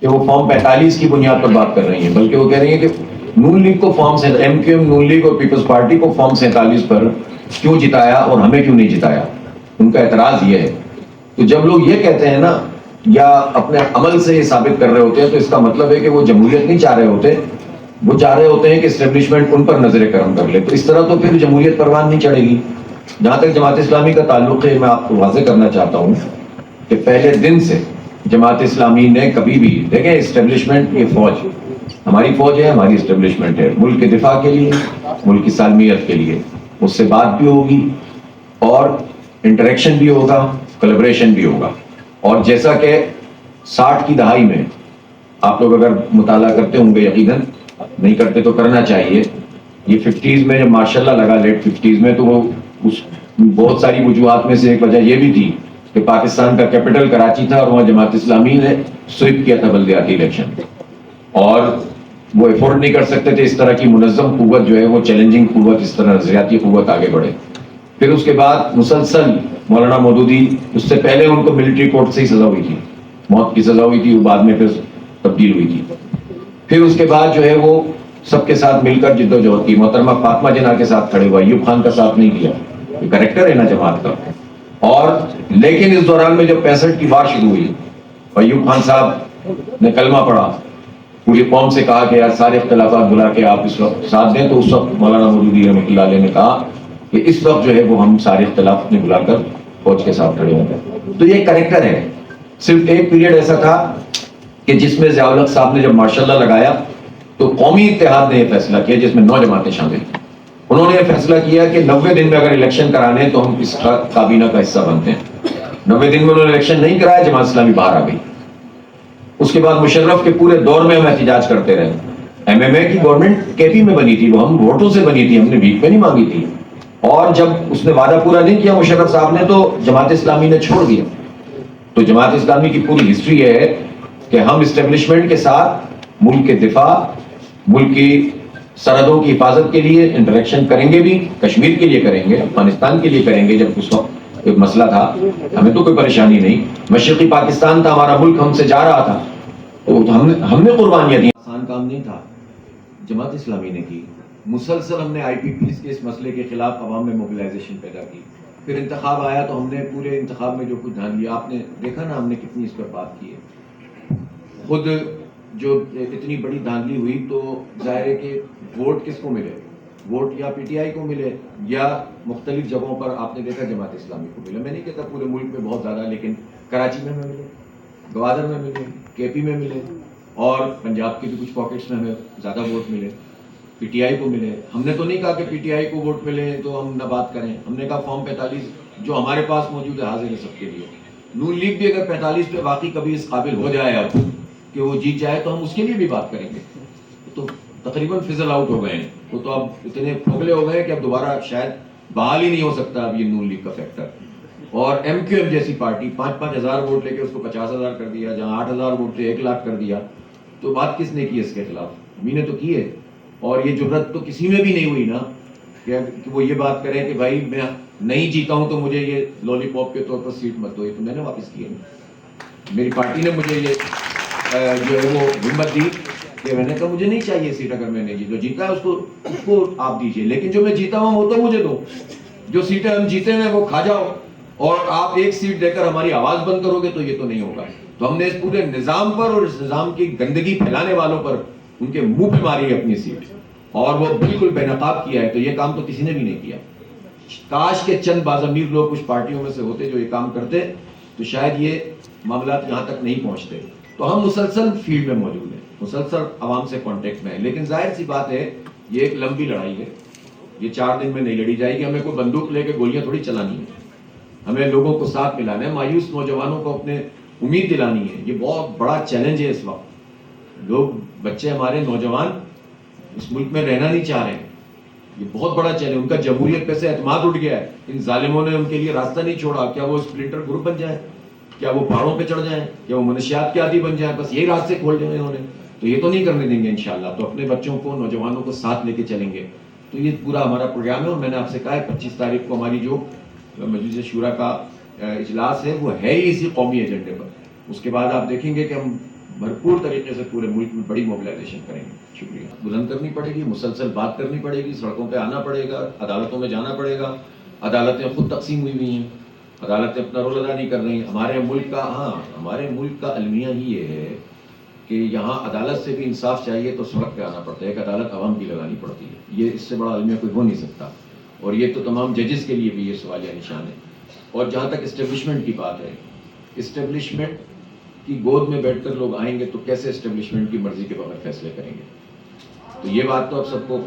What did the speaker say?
کہ وہ فارم 45 کی بنیاد پر بات کر رہی ہیں، بلکہ وہ کہہ رہی ہیں کہ نون لیگ کو فارم سے ایم کیو ایم نون لیگ اور پیپلز پارٹی کو فارم 47 پر کیوں جتایا اور ہمیں کیوں نہیں جتایا. ان کا اعتراض یہ ہے. تو جب لوگ یہ کہتے ہیں نا یا اپنے عمل سے یہ ثابت کر رہے ہوتے ہیں تو اس کا مطلب ہے کہ وہ جمہوریت نہیں چاہ رہے ہوتے، وہ چاہ رہے ہوتے ہیں کہ اسٹیبلشمنٹ ان پر نظر کرم کر لے. تو اس طرح تو پھر جمہوریت پروان نہیں چڑھے گی. جہاں تک جماعت اسلامی کا تعلق ہے، میں آپ کو واضح کرنا چاہتا ہوں کہ پہلے دن سے جماعت اسلامی نے کبھی بھی دیکھیں اسٹیبلشمنٹ، یہ فوج ہماری فوج ہے، ہماری اسٹیبلشمنٹ ہے ملک کے دفاع کے لیے، ملک کی سالمیت کے لیے. اس سے بات بھی ہوگی اور انٹریکشن بھی ہوگا، کولیبریشن بھی ہوگا. اور جیسا کہ 60 کی دہائی میں آپ لوگ اگر مطالعہ کرتے ہوں گے، یقیناً نہیں کرتے تو کرنا چاہیے، یہ 50s میں جب ماشاء اللہ لگا لیٹ 50s میں، تو وہ اس بہت ساری وجوہات میں سے ایک وجہ یہ بھی تھی کہ پاکستان کا کیپٹل کراچی تھا اور وہاں جماعت اسلامی نے سوئپ کیا تھا بلدیاتی الیکشن، اور وہ افورڈ نہیں کر سکتے تھے اس طرح کی منظم قوت جو ہے، وہ چیلنجنگ قوت، اس طرح نظریاتی قوت آگے بڑھے. پھر اس کے بعد مسلسل مولانا مودودی، اس سے پہلے ان کو ملٹری کورٹ سے ہی سزا ہوئی تھی، موت کی سزا ہوئی تھی، وہ بعد میں پھر تبدیل ہوئی تھی. پھر اس کے بعد جو ہے وہ سب کے ساتھ مل کر جد و جہد کی. محترمہ فاطمہ جناح کے ساتھ کھڑے ہوا، ایوب خان کا ساتھ نہیں دیا، یہ کریکٹر ہے نا جماعت کا. اور لیکن اس دوران میں جب 65 کی بار شروع ہوئی، ایوب خان صاحب نے کلمہ پڑھا، پوری قوم سے کہا کہ یار سارے اختلافات بلا کے آپ اس وقت ساتھ دیں، تو اس وقت مولانا مودودی رحمۃ اللہ علیہ نے کہا کہ اس وقت جو ہے وہ ہم سارے اختلاف اپنے بلا کر فوج کے ساتھ کھڑے ہوں گے. تو یہ کریکٹر ہے. صرف ایک پیریڈ ایسا تھا کہ جس میں ضیاء الحق صاحب نے جب ماشاء اللہ لگایا تو قومی اتحاد نے یہ فیصلہ کیا جس میں 9 جماعتیں شامل تھیں. انہوں نے یہ فیصلہ کیا کہ 90 دن میں اگر الیکشن کرانے تو ہم اس کابینہ کا حصہ بنتے ہیں. 90 دن میں انہوں نے الیکشن نہیں کرایا، جماعت اسلامی باہر آ گئی. اس کے بعد مشرف کے پورے دور میں ہم احتجاج کرتے رہے. ایم ایم اے کی گورنمنٹ کے پی میں بنی تھی، وہ ہم ووٹوں سے بنی تھی، ہم نے بھیک میں نہیں مانگی تھی. اور جب اس نے وعدہ پورا نہیں کیا مشرف صاحب نے، تو جماعت اسلامی نے چھوڑ دیا. تو جماعت اسلامی کی پوری ہسٹری یہ ہے کہ ہم اسٹیبلشمنٹ کے ساتھ ملک کے دفاع، ملک کی سرحدوں کی حفاظت کے لیے انٹریکشن کریں گے بھی، کشمیر کے لیے کریں گے، افغانستان کے لیے کریں گے. جب اس وقت ایک مسئلہ تھا ہمیں تو کوئی پریشانی نہیں، مشرقی پاکستان تھا ہمارا ملک، ہم سے جا رہا تھا تو ہم نے قربانیاں دی. آسان کام نہیں تھا، جماعت اسلامی نے کی. مسلسل ہم نے آئی پی پیز کے اس مسئلے کے خلاف عوام میں موبلائزیشن پیدا کی. پھر انتخاب آیا تو ہم نے پورے انتخاب میں جو کچھ دھیان دیا، آپ نے دیکھا نا ہم نے کتنی اس پر بات کی ہے. خود جو اتنی بڑی دھاندلی ہوئی تو ظاہر ہے کہ ووٹ کس کو ملے، ووٹ یا پی ٹی آئی کو ملے یا مختلف جگہوں پر آپ نے دیکھا جماعت اسلامی کو ملے. میں نہیں کہتا پورے ملک میں بہت زیادہ، لیکن کراچی میں ملے، گوادر میں ملے، کے پی میں ملے، اور پنجاب کے بھی کچھ پاکٹس میں ہمیں زیادہ ووٹ ملے. پی ٹی آئی کو ملے. ہم نے تو نہیں کہا کہ پی ٹی آئی کو ووٹ ملے تو ہم نہ بات کریں، ہم نے کہا فارم 45 جو ہمارے پاس موجود ہے حاضر ہے سب کے لیے. نون لیگ بھی اگر 45 پہ واقعی کبھی اس قابل ہو جائے اب کہ وہ جیت جائے تو ہم اس کے لیے بھی بات کریں گے. تو تقریباً فزل آؤٹ ہو گئے ہیں وہ، تو اب اتنے کھوکھلے ہو گئے کہ اب دوبارہ شاید بحال ہی نہیں ہو سکتا اب یہ نون لیگ کا فیکٹر. اور ایم کیو ایم جیسی پارٹی 5-5 ہزار ووٹ لے کے اس کو 50,000 کر دیا، جہاں 8,000 ووٹ تھے 1 لاکھ کر دیا. تو بات کس نے کی اس کے خلاف؟ ہم نے تو کی ہے. اور یہ جرت تو کسی میں بھی نہیں ہوئی نا کہ وہ یہ بات کریں کہ بھائی میں نہیں جیتا ہوں تو مجھے یہ لولی پاپ کے طور پر سیٹ مت دو. یہ تو میں نے واپس کی ہے، میری پارٹی نے مجھے یہ جو ہے وہ ہمت دی کہ میں نے کہا مجھے نہیں چاہیے سیٹ، اگر میں نے جیتا ہے اس کو آپ دیجئے، لیکن جو میں جیتا ہوں وہ تو مجھے دو. جو سیٹیں ہم جیتے ہیں وہ کھا جاؤ، اور آپ ایک سیٹ دے کر ہماری آواز بند کرو گے تو یہ تو نہیں ہوگا. تو ہم نے اس پورے نظام پر اور اس نظام کی گندگی پھیلانے والوں پر ان کے منہ پہ ماری ہے اپنی سیٹ، اور وہ بالکل بے نقاب کیا ہے. تو یہ کام تو کسی نے بھی نہیں کیا. کاش کے چند باضمیر لوگ کچھ پارٹیوں میں سے ہوتے جو یہ کام کرتے تو شاید یہ معاملات یہاں تک نہیں پہنچتے. تو ہم مسلسل فیلڈ میں موجود ہیں، مسلسل عوام سے کانٹیکٹ میں ہیں. لیکن ظاہر سی بات ہے یہ ایک لمبی لڑائی ہے، یہ 4 دن میں نہیں لڑی جائے گی. ہمیں کوئی بندوق لے کے گولیاں تھوڑی چلانی ہے، ہمیں لوگوں کو ساتھ ملانا ہے، مایوس نوجوانوں کو اپنے امید دلانی ہے. یہ بہت بڑا چیلنج ہے اس وقت. لوگ بچے ہمارے نوجوان اس ملک میں رہنا نہیں چاہ رہے ہیں. یہ بہت بڑا چیلنج، ان کا جمہوریت پہ سے اعتماد اٹھ گیا ہے. ان ظالموں نے ان کے لیے راستہ نہیں چھوڑا. کیا وہ اسپلنٹر گروپ بن جائیں، کیا وہ پہاڑوں پہ چڑھ جائیں، کیا وہ منشیات کے عادی بن جائیں؟ بس یہی راستے کھول دیں انہوں نے. تو یہ تو نہیں کرنے دیں گے انشاءاللہ. تو اپنے بچوں کو، نوجوانوں کو ساتھ لے کے چلیں گے. تو یہ پورا ہمارا پروگرام ہے. اور میں نے آپ سے کہا ہے 25 تاریخ کو ہماری جو مجلس شورا کا اجلاس ہے وہ ہے ہی اسی قومی ایجنڈے پر. اس کے بعد آپ دیکھیں گے کہ ہم بھرپور طریقے سے پورے ملک میں بڑی موبلائزیشن کریں گے. شکریہ. بلند کرنی پڑے گی, مسلسل بات کرنی پڑے گی, سڑکوں پہ آنا پڑے گا, عدالتوں میں جانا پڑے گا. عدالتیں خود تقسیم ہوئی ہیں, عدالتیں اپنا رول ادا نہیں کر رہی ہیں. ہمارے ملک کا المیہ ہی یہ ہے کہ یہاں عدالت سے بھی انصاف چاہیے تو سڑک پہ آنا پڑتا ہے. ایک عدالت عوام کی لگانی پڑتی ہے. یہ اس سے بڑا المیہ کوئی ہو نہیں سکتا, اور یہ تو تمام ججز کے لیے بھی یہ سوالیہ نشان ہے. اور جہاں تک اسٹیبلشمنٹ کی بات ہے, اسٹیبلشمنٹ کی گود میں بیٹھ کر لوگ آئیں گے تو کیسے اسٹیبلشمنٹ کی مرضی کے بغیر فیصلے کریں گے؟ تو یہ بات تو اب سب کو